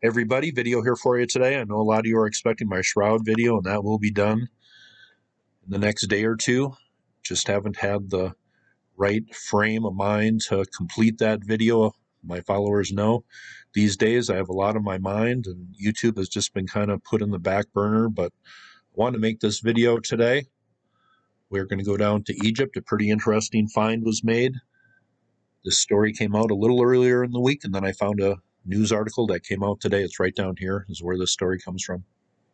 Everybody, video here for you today. I know a lot of you are expecting my Shroud video, and that will be done in the next day or two. Just haven't had the right frame of mind to complete that video. My followers know these days I have a lot on my mind, and YouTube has just been kind of put in the back burner, but I want to make this video today. We're going to go down to Egypt. A pretty interesting find was made. This story came out a little earlier in the week, and then I found a news article that came out today. It's right down here is where this story comes from.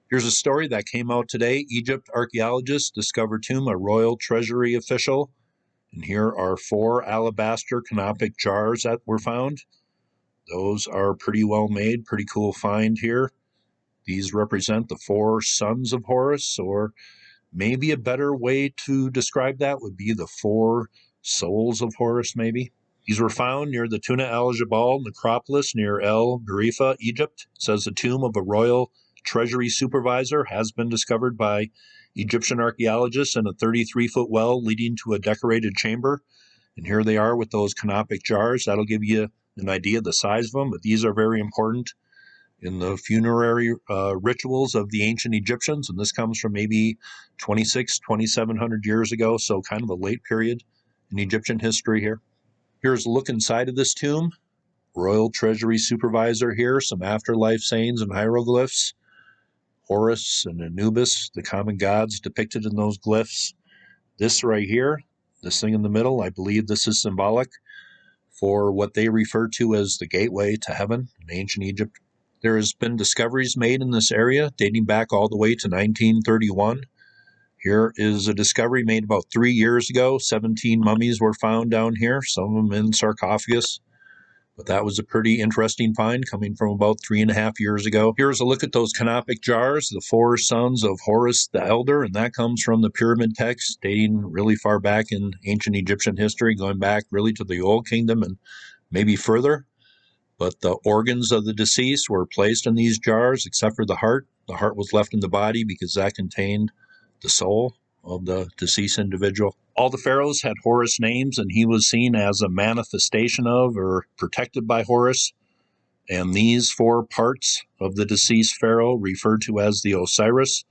Here's a story that came out today. Egypt archaeologists discover tomb, a royal treasury official. And here are 4 alabaster canopic jars that were found. Those are pretty well made, pretty cool find here. These represent the 4 sons of Horus, or maybe a better way to describe that would be the 4 souls of Horus, maybe. These were found near the Tuna Al Jabal Necropolis near El Gebel, Egypt. It says the tomb of a royal treasury supervisor has been discovered by Egyptian archaeologists in a 33-foot well leading to a decorated chamber. And here they are with those canopic jars. That'll give you an idea of the size of them, but these are very important in the funerary rituals of the ancient Egyptians. And this comes from maybe 2,700 years ago, so kind of a late period in Egyptian history here. Here's a look inside of this tomb. Royal Treasury Supervisor here, some afterlife sayings and hieroglyphs. Horus and Anubis, the common gods depicted in those glyphs. This right here, this thing in the middle, I believe this is symbolic for what they refer to as the gateway to heaven in ancient Egypt. There has been discoveries made in this area dating back all the way to 1931. Here is a discovery made about 3 years ago. 17 mummies were found down here, some of them in sarcophagus. But that was a pretty interesting find coming from about 3.5 years ago. Here's a look at those canopic jars, the 4 sons of Horus the Elder, and that comes from the pyramid text dating really far back in ancient Egyptian history, going back really to the Old Kingdom and maybe further. But the organs of the deceased were placed in these jars except for the heart. The heart was left in the body because that contained the soul of the deceased individual. All the pharaohs had Horus names, and he was seen as a manifestation of or protected by Horus. And these 4 parts of the deceased pharaoh, referred to as the Osiris,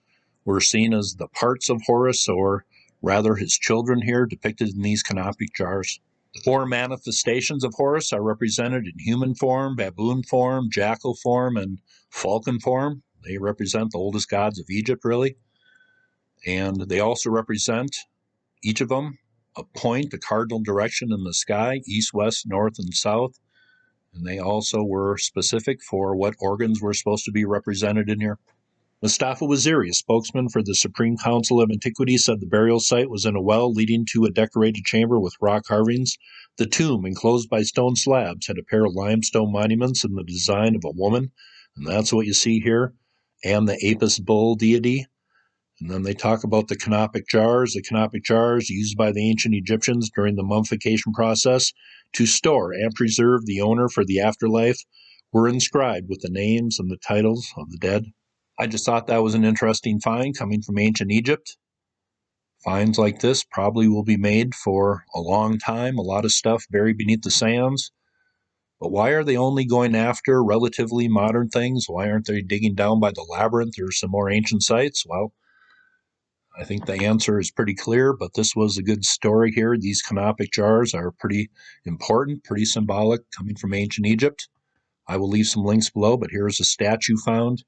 were seen as the parts of Horus, or rather his children here, depicted in these canopic jars. The 4 manifestations of Horus are represented in human form, baboon form, jackal form, and falcon form. They represent the oldest gods of Egypt, really. And they also represent, each of them, a point, a cardinal direction in the sky, east, west, north, and south. And they also were specific for what organs were supposed to be represented in here. Mustafa Waziri, a spokesman for the Supreme Council of Antiquity, said the burial site was in a well leading to a decorated chamber with rock carvings. The tomb, enclosed by stone slabs, had a pair of limestone monuments in the design of a woman, and that's what you see here, and the Apis bull deity. And then they talk about the canopic jars used by the ancient Egyptians during the mummification process to store and preserve the owner for the afterlife, were inscribed with the names and the titles of the dead. I just thought that was an interesting find coming from ancient Egypt. Finds like this probably will be made for a long time, a lot of stuff buried beneath the sands. But why are they only going after relatively modern things? Why aren't they digging down by the labyrinth or some more ancient sites? Well, I think the answer is pretty clear, but this was a good story here. These canopic jars are pretty important, pretty symbolic, coming from ancient Egypt. I will leave some links below, but here's a statue found.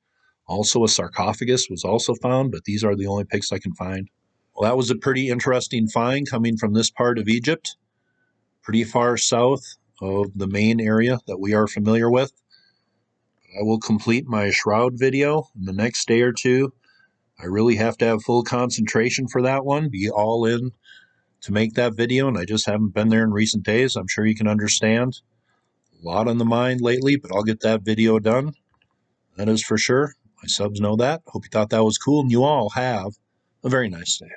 Also, a sarcophagus was also found, but these are the only pics I can find. Well, that was a pretty interesting find coming from this part of Egypt, pretty far south of the main area that we are familiar with. I will complete my Shroud video in the next day or two. I really have to have full concentration for that one, be all in to make that video, and I just haven't been there in recent days. I'm sure you can understand. A lot on the mind lately, but I'll get that video done. That is for sure. My subs know that. Hope you thought that was cool, and you all have a very nice day.